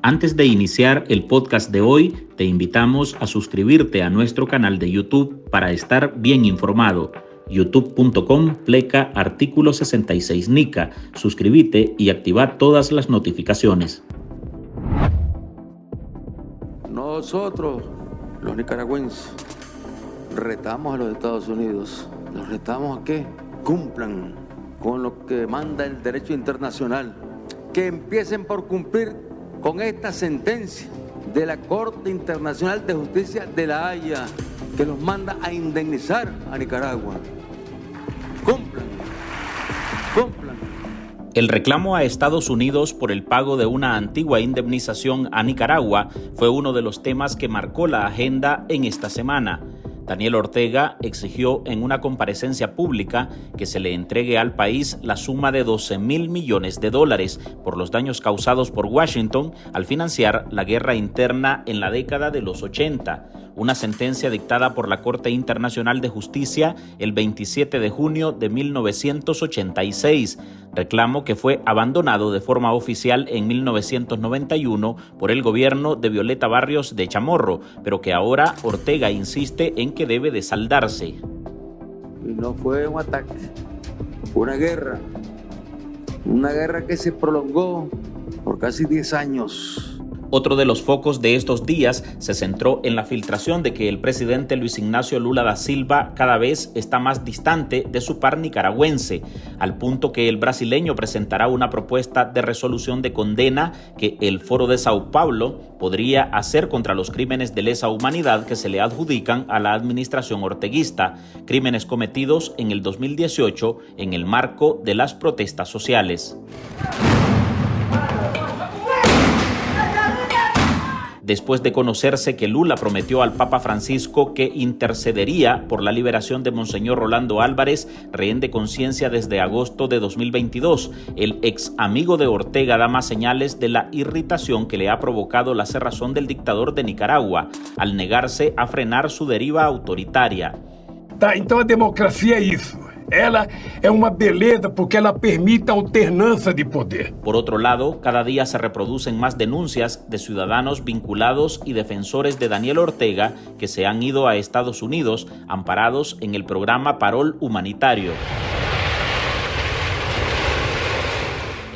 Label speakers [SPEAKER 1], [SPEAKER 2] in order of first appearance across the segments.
[SPEAKER 1] Antes de iniciar el podcast de hoy, te invitamos a suscribirte a nuestro canal de YouTube para estar bien informado. youtube.com/artículo 66 NICA. Suscríbete y activa todas las notificaciones.
[SPEAKER 2] Nosotros, los nicaragüenses, retamos a los Estados Unidos. ¿Los retamos a qué? Cumplan con lo que manda el derecho internacional. Que empiecen por cumplir con esta sentencia de la Corte Internacional de Justicia de La Haya, que los manda a indemnizar a Nicaragua. Cumplan.
[SPEAKER 1] El reclamo a Estados Unidos por el pago de una antigua indemnización a Nicaragua fue uno de los temas que marcó la agenda en esta semana. Daniel Ortega exigió en una comparecencia pública que se le entregue al país la suma de $12,000 millones por los daños causados por Washington al financiar la guerra interna en la década de los 80. Una sentencia dictada por la Corte Internacional de Justicia el 27 de junio de 1986, reclamo que fue abandonado de forma oficial en 1991 por el gobierno de Violeta Barrios de Chamorro, pero que ahora Ortega insiste en que debe de saldarse.
[SPEAKER 2] Y no fue un ataque, fue una guerra que se prolongó por casi 10 años.
[SPEAKER 1] Otro de los focos de estos días se centró en la filtración de que el presidente Luis Ignacio Lula da Silva cada vez está más distante de su par nicaragüense, al punto que el brasileño presentará una propuesta de resolución de condena que el Foro de Sao Paulo podría hacer contra los crímenes de lesa humanidad que se le adjudican a la administración orteguista, crímenes cometidos en el 2018 en el marco de las protestas sociales. Después de conocerse que Lula prometió al Papa Francisco que intercedería por la liberación de Monseñor Rolando Álvarez, rehén de conciencia desde agosto de 2022, el ex amigo de Ortega da más señales de la irritación que le ha provocado la cerrazón del dictador de Nicaragua, al negarse a frenar su deriva autoritaria.
[SPEAKER 3] Então a democracia é isso. Ela é uma beleza porque ela permite a alternância de poder.
[SPEAKER 1] Por otro lado, cada día se reproducen más denuncias de ciudadanos vinculados y defensores de Daniel Ortega que se han ido a Estados Unidos amparados en el programa Parol Humanitario.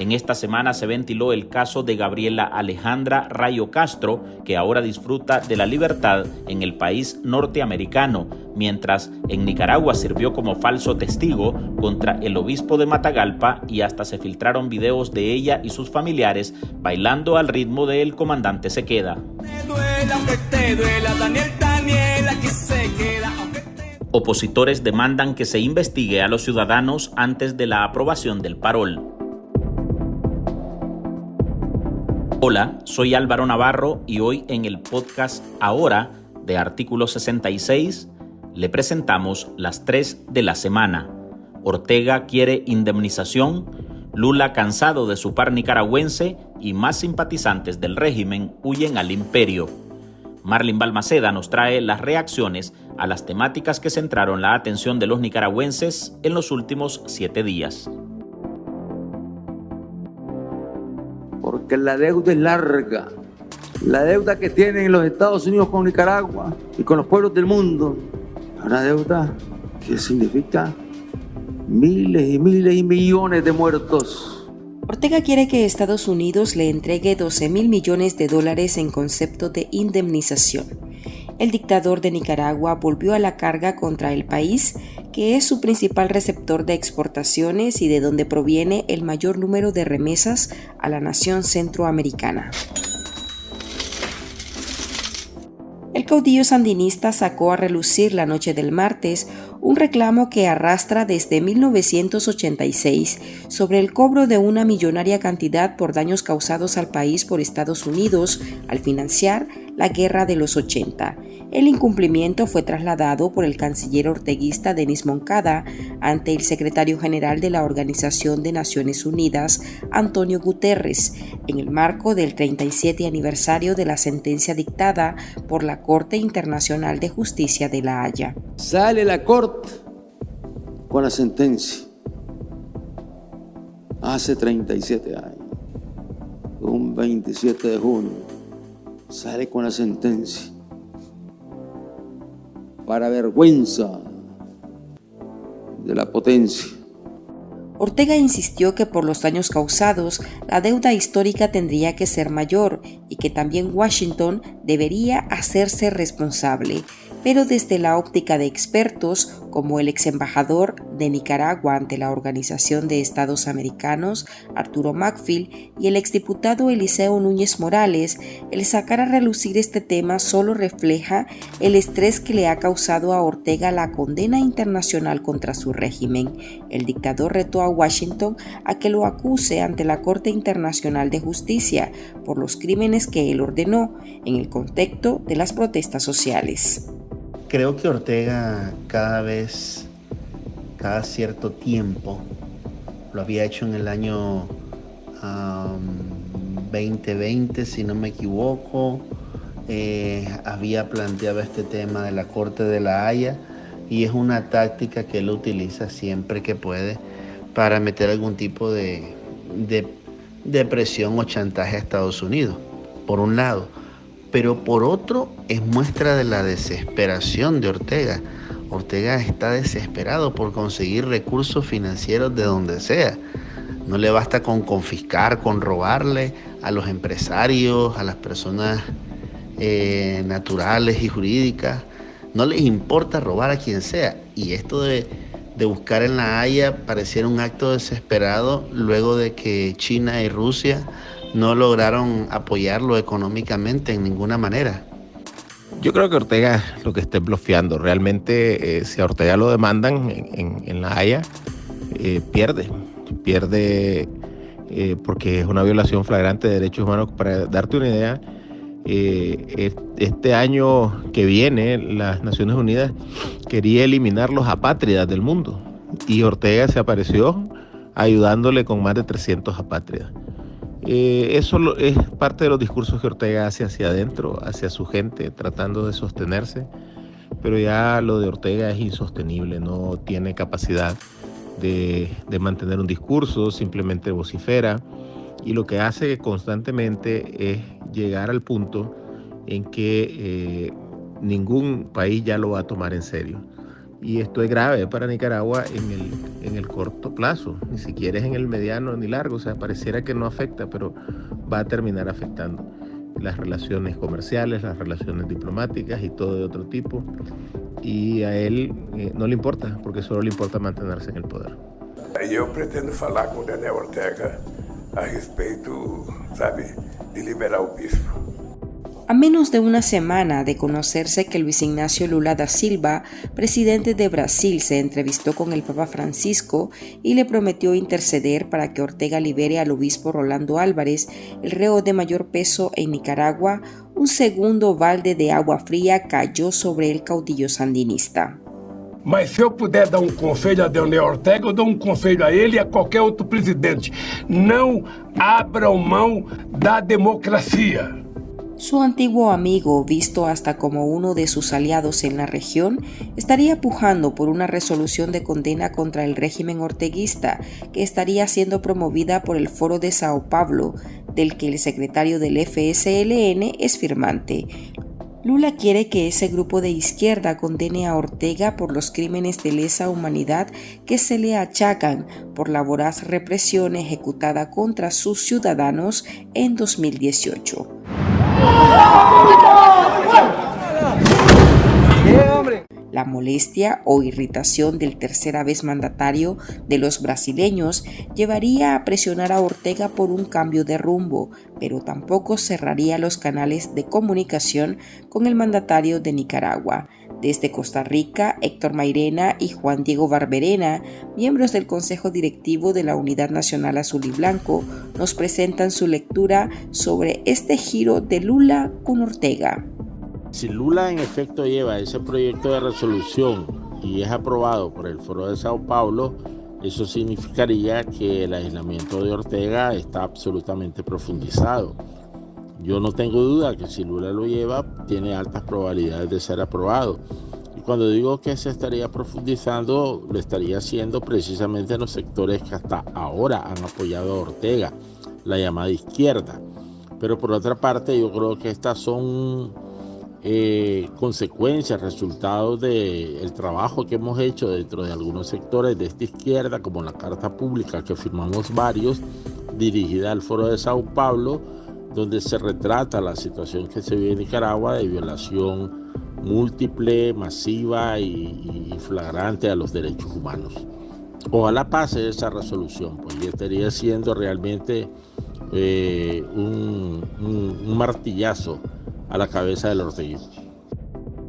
[SPEAKER 1] En esta semana se ventiló el caso de Gabriela Alejandra Rayo Castro, que ahora disfruta de la libertad en el país norteamericano, mientras en Nicaragua sirvió como falso testigo contra el obispo de Matagalpa y hasta se filtraron videos de ella y sus familiares bailando al ritmo del comandante Se Queda. Opositores demandan que se investigue a los ciudadanos antes de la aprobación del parol. Hola, soy Álvaro Navarro y hoy en el podcast Ahora de Artículo 66 le presentamos las 3 de la semana. Ortega quiere indemnización, Lula cansado de su par nicaragüense y más simpatizantes del régimen huyen al imperio. Marlin Balmaceda nos trae las reacciones a las temáticas que centraron la atención de los nicaragüenses en los últimos 7 días.
[SPEAKER 2] Porque la deuda es larga. La deuda que tienen los Estados Unidos con Nicaragua y con los pueblos del mundo. Una deuda que significa miles y miles y millones de muertos.
[SPEAKER 4] Ortega quiere que Estados Unidos le entregue $12,000 millones en concepto de indemnización. El dictador de Nicaragua volvió a la carga contra el país, que es su principal receptor de exportaciones y de donde proviene el mayor número de remesas a la nación centroamericana. El caudillo sandinista sacó a relucir la noche del martes un reclamo que arrastra desde 1986 sobre el cobro de una millonaria cantidad por daños causados al país por Estados Unidos al financiar la guerra de los 80. El incumplimiento fue trasladado por el canciller orteguista Denis Moncada ante el secretario general de la Organización de Naciones Unidas, Antonio Guterres, en el marco del 37 aniversario de la sentencia dictada por la Corte Internacional de Justicia de La Haya.
[SPEAKER 2] Sale la Corte con la sentencia hace 37 años. un 27 de junio, sale con la sentencia. Para vergüenza de la potencia.
[SPEAKER 4] Ortega insistió que por los daños causados, la deuda histórica tendría que ser mayor y que también Washington debería hacerse responsable, pero desde la óptica de expertos, como el ex embajador de Nicaragua ante la Organización de Estados Americanos, Arturo Macfield, y el exdiputado Eliseo Núñez Morales, el sacar a relucir este tema solo refleja el estrés que le ha causado a Ortega la condena internacional contra su régimen. El dictador retó a Washington a que lo acuse ante la Corte Internacional de Justicia por los crímenes que él ordenó en el contexto de las protestas sociales.
[SPEAKER 5] Creo que Ortega cada cierto tiempo, lo había hecho en el año 2020, si no me equivoco, había planteado este tema de la Corte de la Haya, y es una táctica que él utiliza siempre que puede para meter algún tipo de presión o chantaje a Estados Unidos, por un lado. Pero por otro, es muestra de la desesperación de Ortega. Ortega está desesperado por conseguir recursos financieros de donde sea. No le basta con confiscar, con robarle a los empresarios, a las personas naturales y jurídicas. No les importa robar a quien sea. Y esto de buscar en la Haya pareciera un acto desesperado luego de que China y Rusia no lograron apoyarlo económicamente en ninguna manera.
[SPEAKER 6] Yo creo que Ortega lo que está bloqueando. Realmente, si a Ortega lo demandan en la Haya, pierde porque es una violación flagrante de derechos humanos. Para darte una idea, este año que viene, las Naciones Unidas quería eliminar los apátridas del mundo, y Ortega se apareció ayudándole con más de 300 apátridas. Eso es parte de los discursos que Ortega hace hacia adentro, hacia su gente, tratando de sostenerse, pero ya lo de Ortega es insostenible, no tiene capacidad de mantener un discurso, simplemente vocifera, y lo que hace constantemente es llegar al punto en que ningún país ya lo va a tomar en serio. Y esto es grave para Nicaragua en el corto plazo, ni siquiera es en el mediano ni largo. O sea, pareciera que no afecta, pero va a terminar afectando las relaciones comerciales, las relaciones diplomáticas y todo de otro tipo. Y a él no le importa, porque solo le importa mantenerse en el poder.
[SPEAKER 3] Eu pretendo falar com Daniel Ortega a respeito, sabe, de liberar o bispo.
[SPEAKER 4] A menos de una semana de conocerse que Luis Ignacio Lula da Silva, presidente de Brasil, se entrevistó con el Papa Francisco y le prometió interceder para que Ortega libere al obispo Rolando Álvarez, el reo de mayor peso en Nicaragua, un segundo balde de agua fría cayó sobre el caudillo sandinista.
[SPEAKER 3] Mas se eu puder dar conselho a Daniel Ortega, eu dou conselho a ele e a qualquer outro presidente. Não abram mão da democracia.
[SPEAKER 4] Su antiguo amigo, visto hasta como uno de sus aliados en la región, estaría pujando por una resolución de condena contra el régimen orteguista que estaría siendo promovida por el Foro de Sao Paulo, del que el secretario del FSLN es firmante. Lula quiere que ese grupo de izquierda condene a Ortega por los crímenes de lesa humanidad que se le achacan por la voraz represión ejecutada contra sus ciudadanos en 2018. La molestia o irritación del tercera vez mandatario de los brasileños llevaría a presionar a Ortega por un cambio de rumbo, pero tampoco cerraría los canales de comunicación con el mandatario de Nicaragua. Desde Costa Rica, Héctor Mairena y Juan Diego Barberena, miembros del Consejo Directivo de la Unidad Nacional Azul y Blanco, nos presentan su lectura sobre este giro de Lula con Ortega.
[SPEAKER 7] Si Lula en efecto lleva ese proyecto de resolución y es aprobado por el Foro de Sao Paulo, eso significaría que el aislamiento de Ortega está absolutamente profundizado. Yo no tengo duda que si Lula lo lleva, tiene altas probabilidades de ser aprobado. Y cuando digo que se estaría profundizando, lo estaría haciendo precisamente en los sectores que hasta ahora han apoyado a Ortega, la llamada izquierda. Pero por otra parte, yo creo que estas son consecuencias, resultados del trabajo que hemos hecho dentro de algunos sectores de esta izquierda, como la carta pública que firmamos varios, dirigida al Foro de Sao Paulo, donde se retrata la situación que se vive en Nicaragua de violación múltiple, masiva y flagrante a los derechos humanos. Ojalá pase esa resolución, pues ya estaría siendo realmente un martillazo a la cabeza del orteguismo.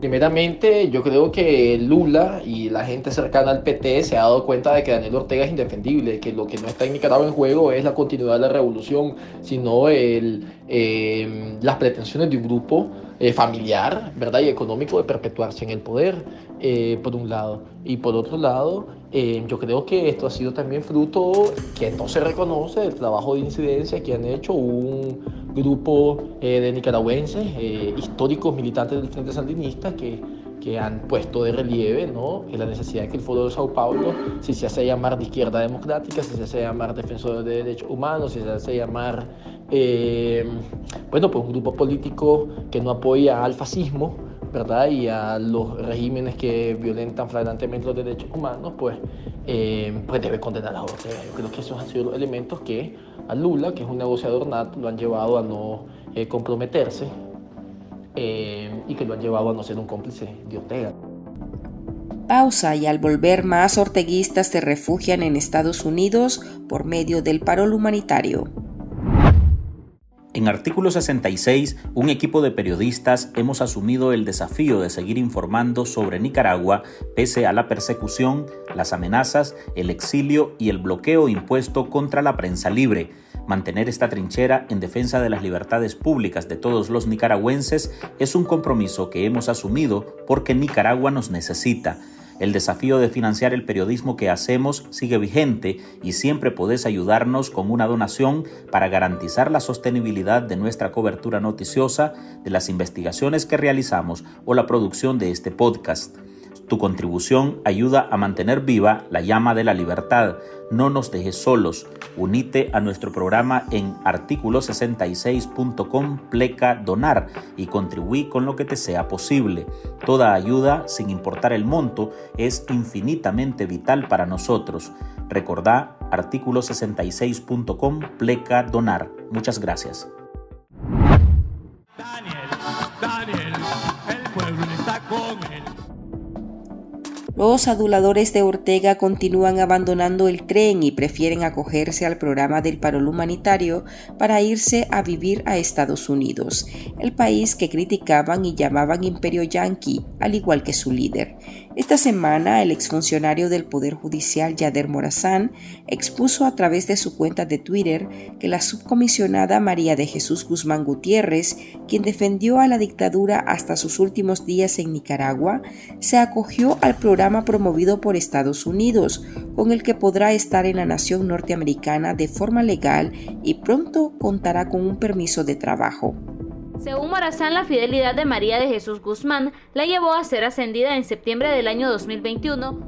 [SPEAKER 8] Primeramente, yo creo que Lula y la gente cercana al PT se ha dado cuenta de que Daniel Ortega es indefendible, que lo que no está en Nicaragua en juego es la continuidad de la revolución, sino las pretensiones de un grupo familiar, ¿verdad? Y económico de perpetuarse en el poder, por un lado. Y por otro lado, yo creo que esto ha sido también fruto que no se reconoce del trabajo de incidencia que han hecho un grupo de nicaragüenses, históricos militantes del Frente Sandinista, que han puesto de relieve, ¿no?, la necesidad de que el Foro de Sao Paulo, si se hace llamar de izquierda democrática, si se hace llamar defensor de derechos humanos, si se hace llamar pues un grupo político que no apoya al fascismo, ¿verdad?, y a los regímenes que violentan flagrantemente los derechos humanos, pues debe condenar a Ortega. Yo creo que esos han sido los elementos que a Lula, que es un negociador nato, lo han llevado a no comprometerse y que lo han llevado a no ser un cómplice de Ortega.
[SPEAKER 4] Pausa, y al volver, más orteguistas se refugian en Estados Unidos por medio del paro humanitario.
[SPEAKER 1] En Artículo 66, un equipo de periodistas hemos asumido el desafío de seguir informando sobre Nicaragua pese a la persecución, las amenazas, el exilio y el bloqueo impuesto contra la prensa libre. Mantener esta trinchera en defensa de las libertades públicas de todos los nicaragüenses es un compromiso que hemos asumido porque Nicaragua nos necesita. El desafío de financiar el periodismo que hacemos sigue vigente y siempre podés ayudarnos con una donación para garantizar la sostenibilidad de nuestra cobertura noticiosa, de las investigaciones que realizamos o la producción de este podcast. Tu contribución ayuda a mantener viva la llama de la libertad. No nos dejes solos. Unite a nuestro programa en articulo66.com/donar y contribuí con lo que te sea posible. Toda ayuda, sin importar el monto, es infinitamente vital para nosotros. Recordá articulo66.com/donar. Muchas gracias.
[SPEAKER 9] Daniel, el pueblo está con él.
[SPEAKER 4] Los aduladores de Ortega continúan abandonando el tren y prefieren acogerse al programa del paro humanitario para irse a vivir a Estados Unidos, el país que criticaban y llamaban imperio yanqui, al igual que su líder. Esta semana, el exfuncionario del Poder Judicial, Yader Morazán, expuso a través de su cuenta de Twitter que la subcomisionada María de Jesús Guzmán Gutiérrez, quien defendió a la dictadura hasta sus últimos días en Nicaragua, se acogió al programa promovido por Estados Unidos, con el que podrá estar en la nación norteamericana de forma legal y pronto contará con un permiso de trabajo.
[SPEAKER 10] Según Morazán, la fidelidad de María de Jesús Guzmán la llevó a ser ascendida en septiembre del año 2021.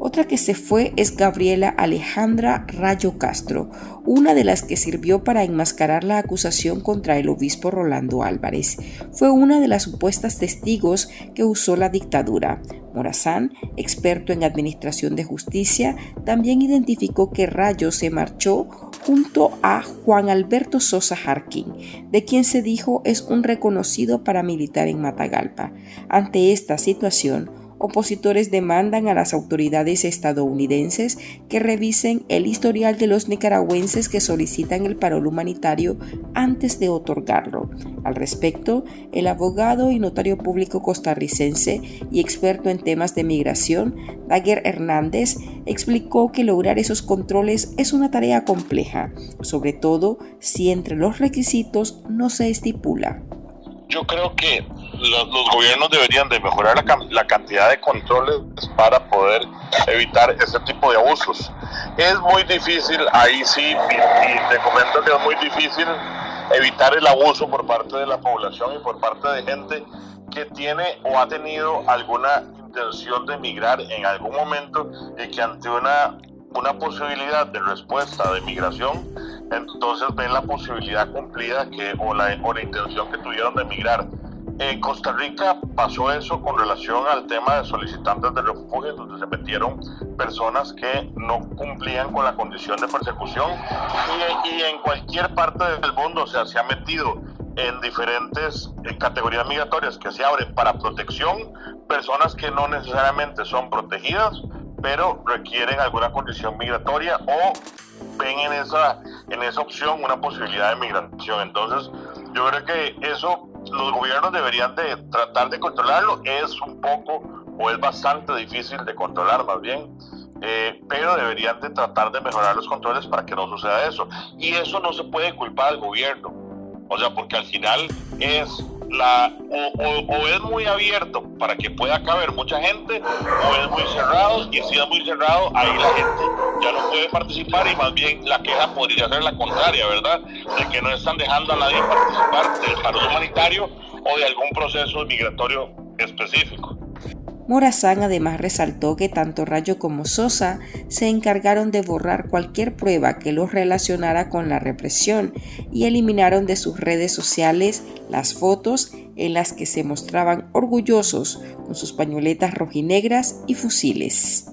[SPEAKER 4] Otra que se fue es Gabriela Alejandra Rayo Castro, una de las que sirvió para enmascarar la acusación contra el obispo Rolando Álvarez. Fue una de las supuestas testigos que usó la dictadura. Morazán, experto en administración de justicia, también identificó que Rayo se marchó junto a Juan Alberto Sosa Jarquín, de quien se dijo es un reconocido paramilitar en Matagalpa. Ante esta situación, opositores demandan a las autoridades estadounidenses que revisen el historial de los nicaragüenses que solicitan el paro humanitario antes de otorgarlo. Al respecto, el abogado y notario público costarricense y experto en temas de migración, Daguer Hernández, explicó que lograr esos controles es una tarea compleja, sobre todo si entre los requisitos no se estipula.
[SPEAKER 11] Yo creo que los gobiernos deberían de mejorar la cantidad de controles para poder evitar ese tipo de abusos. Es muy difícil, ahí sí, y te comento que es muy difícil evitar el abuso por parte de la población y por parte de gente que tiene o ha tenido alguna intención de emigrar en algún momento y que ante una posibilidad de respuesta de migración entonces ven la posibilidad cumplida o la intención que tuvieron de emigrar. En Costa Rica pasó eso con relación al tema de solicitantes de refugio, donde se metieron personas que no cumplían con la condición de persecución, y en cualquier parte del mundo, o sea, se ha metido en diferentes categorías migratorias que se abren para protección, personas que no necesariamente son protegidas, pero requieren alguna condición migratoria o ven en esa opción una posibilidad de migración. Entonces, yo creo que eso los gobiernos deberían de tratar de controlarlo. Es un poco, o es bastante difícil de controlar más bien, pero deberían de tratar de mejorar los controles para que no suceda eso. Y eso no se puede culpar al gobierno, o sea, porque al final es o es muy abierto para que pueda caber mucha gente, o es muy cerrado, y si es muy cerrado, ahí la gente ya no puede participar, y más bien la queja podría ser la contraria, ¿verdad? De que no están dejando a nadie participar del paro humanitario o de algún proceso migratorio específico.
[SPEAKER 4] Morazán además resaltó que tanto Rayo como Sosa se encargaron de borrar cualquier prueba que los relacionara con la represión y eliminaron de sus redes sociales las fotos en las que se mostraban orgullosos con sus pañoletas rojinegras y fusiles.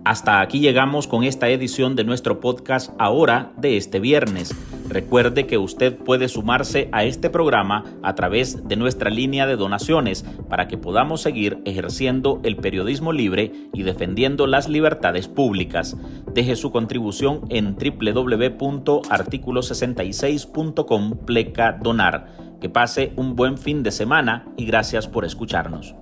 [SPEAKER 1] Hasta aquí llegamos con esta edición de nuestro podcast Ahora de este viernes. Recuerde que usted puede sumarse a este programa a través de nuestra línea de donaciones para que podamos seguir ejerciendo el periodismo libre y defendiendo las libertades públicas. Deje su contribución en www.articulo66.com/donar. Que pase un buen fin de semana y gracias por escucharnos.